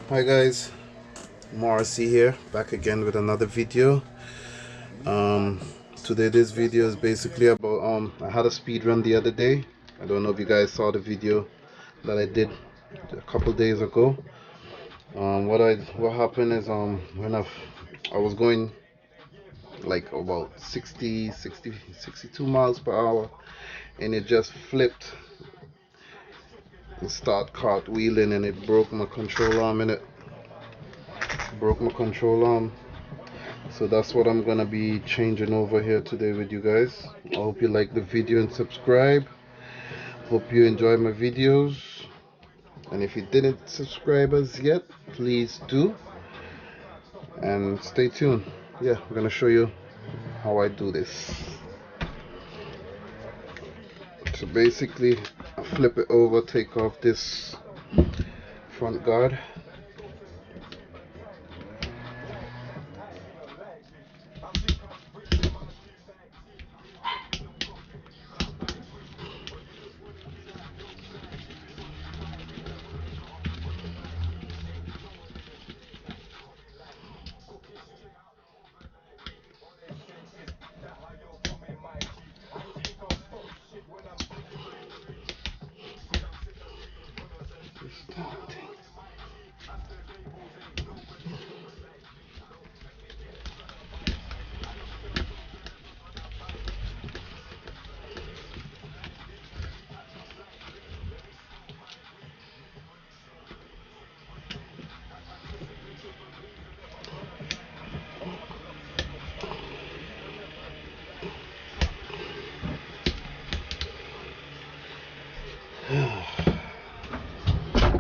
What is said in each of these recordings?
Hi guys, Morrissey here, back again with another video. Um, Today this video is basically about I had a speed run the other day. I don't know if you guys saw the video that I did a couple days ago. What happened is when I was going like about 62 miles per hour, and it just flipped and start cartwheeling, and it broke my control arm, and it broke my control arm. So that's what I'm gonna be changing over here today with you guys. I hope you like the video and subscribe. Hope you enjoy my videos, and if you didn't subscribe as yet, please do, and stay tuned. Yeah, I'm gonna show you how I do this. So basically I flip it over, take off this front guard.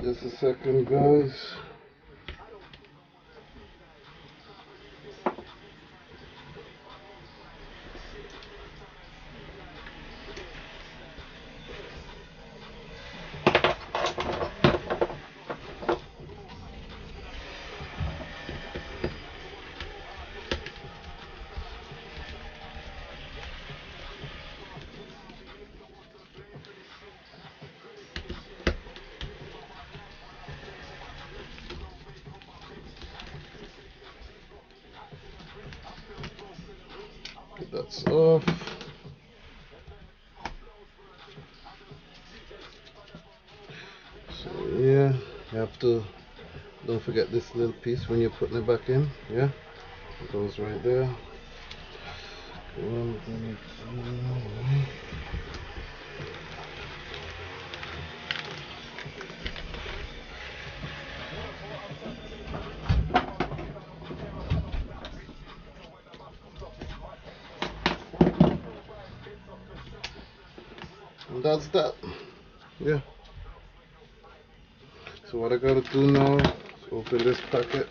Just a second, guys. That's off. So yeah, you have to, don't forget this little piece when you're putting it back in. Yeah, it goes right there. And that's that. Yeah. So what I gotta do now is open this packet.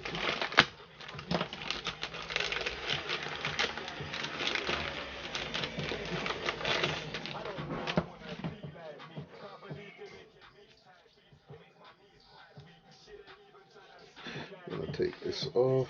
I'm gonna take this off.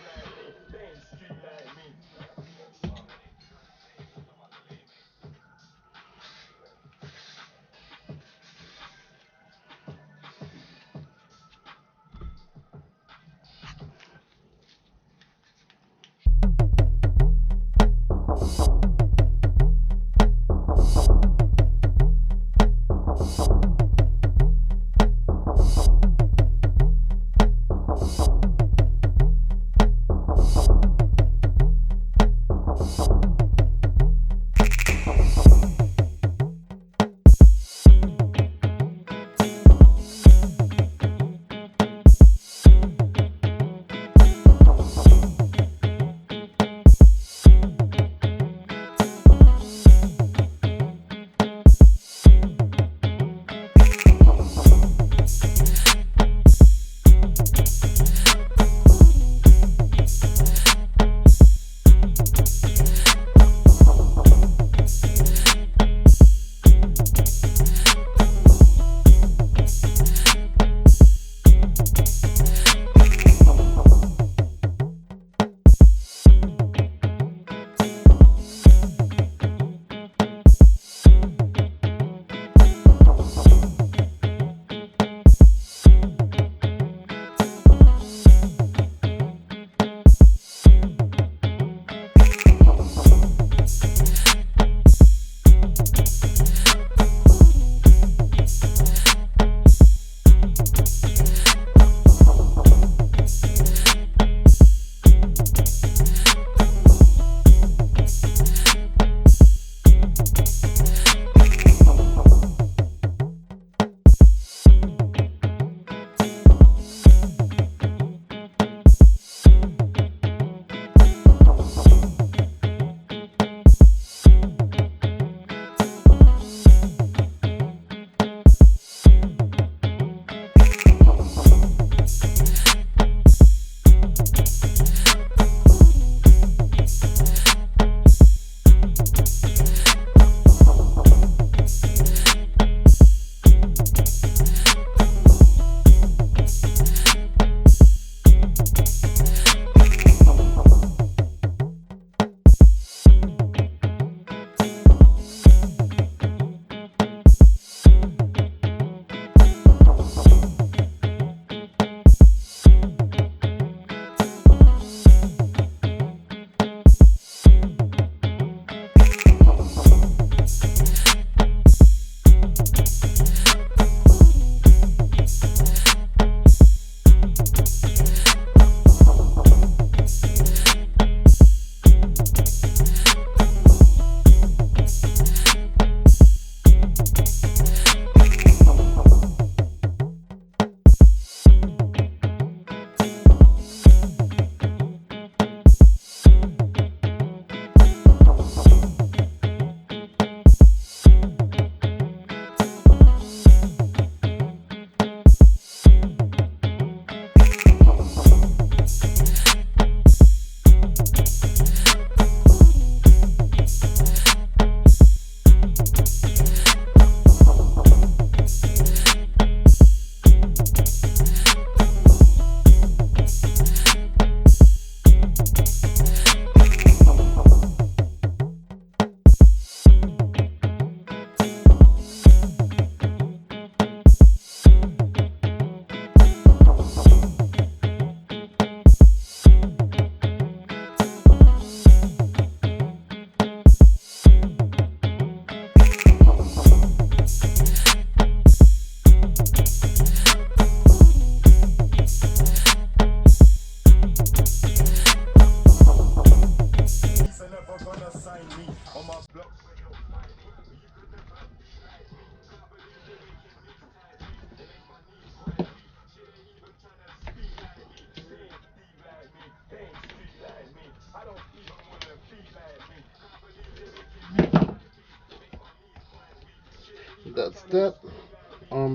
that,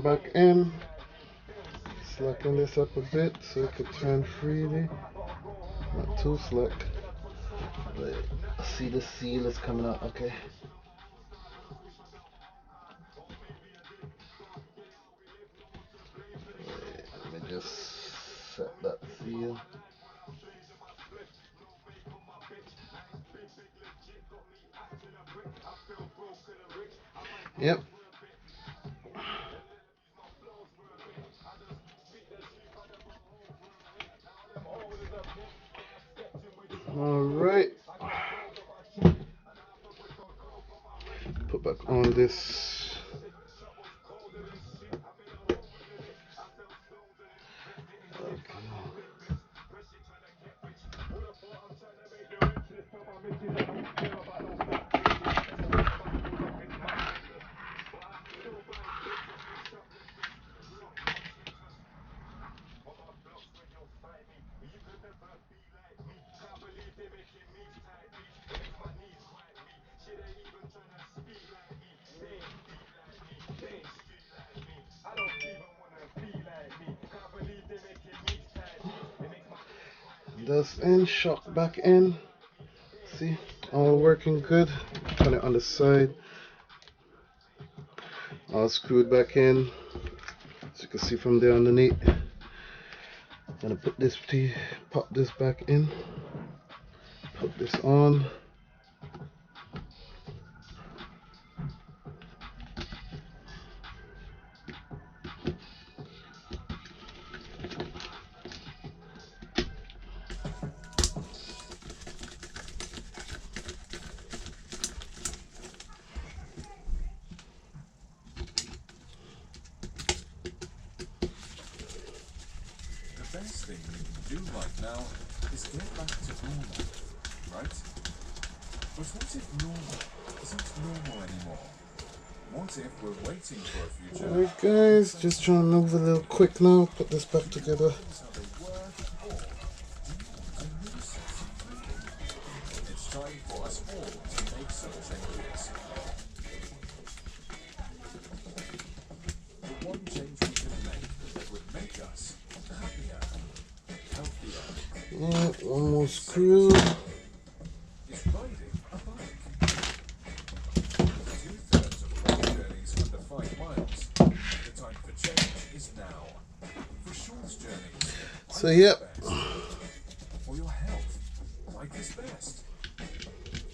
back in, slacken this up a bit so it could turn freely, not too slack. But see, the seal is coming out. Okay, let me just set that seal. Yep. All right. Put back on this. Okay. Dust in, shock back in. See, all working good. Turn it on the side. All screwed back in. As you can see from there underneath. I'm gonna put this pop this back in. Put this on. The best thing we can do right now is get back to normal, right? But what if normal isn't normal anymore? What if we're waiting for a future? Alright guys, just trying to move a little quick now. Put this back together. It's time for us all to make some changes. The one change we can make that would make us happier, healthier. Yeah, one more screw. Is riding a bike. 2/3 of all journeys under 5 miles. The time for change is now. For short journeys, So yep. for your health, bike is best.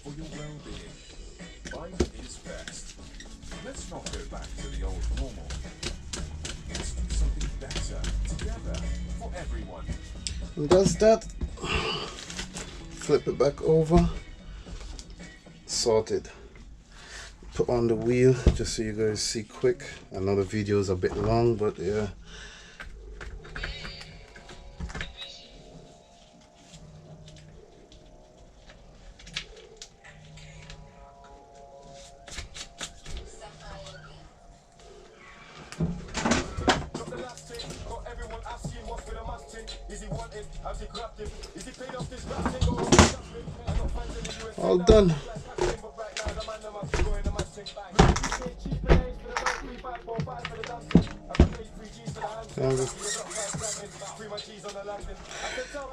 For your well-being, bike is best. Let's not go back to the old normal. Let's do something better together for everyone. And that's that. Flip it back over. Sorted. Put on the wheel just so you guys see quick. I know the video is a bit long, but yeah. All done.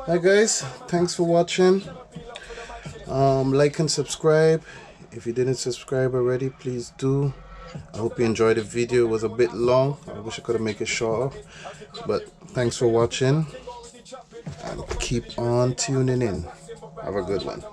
Hi guys, thanks for watching. Like and subscribe. If you didn't subscribe already, please do. I hope you enjoyed the video. It was a bit long. I wish I could have made it shorter, but thanks for watching and keep on tuning in. Have a good one.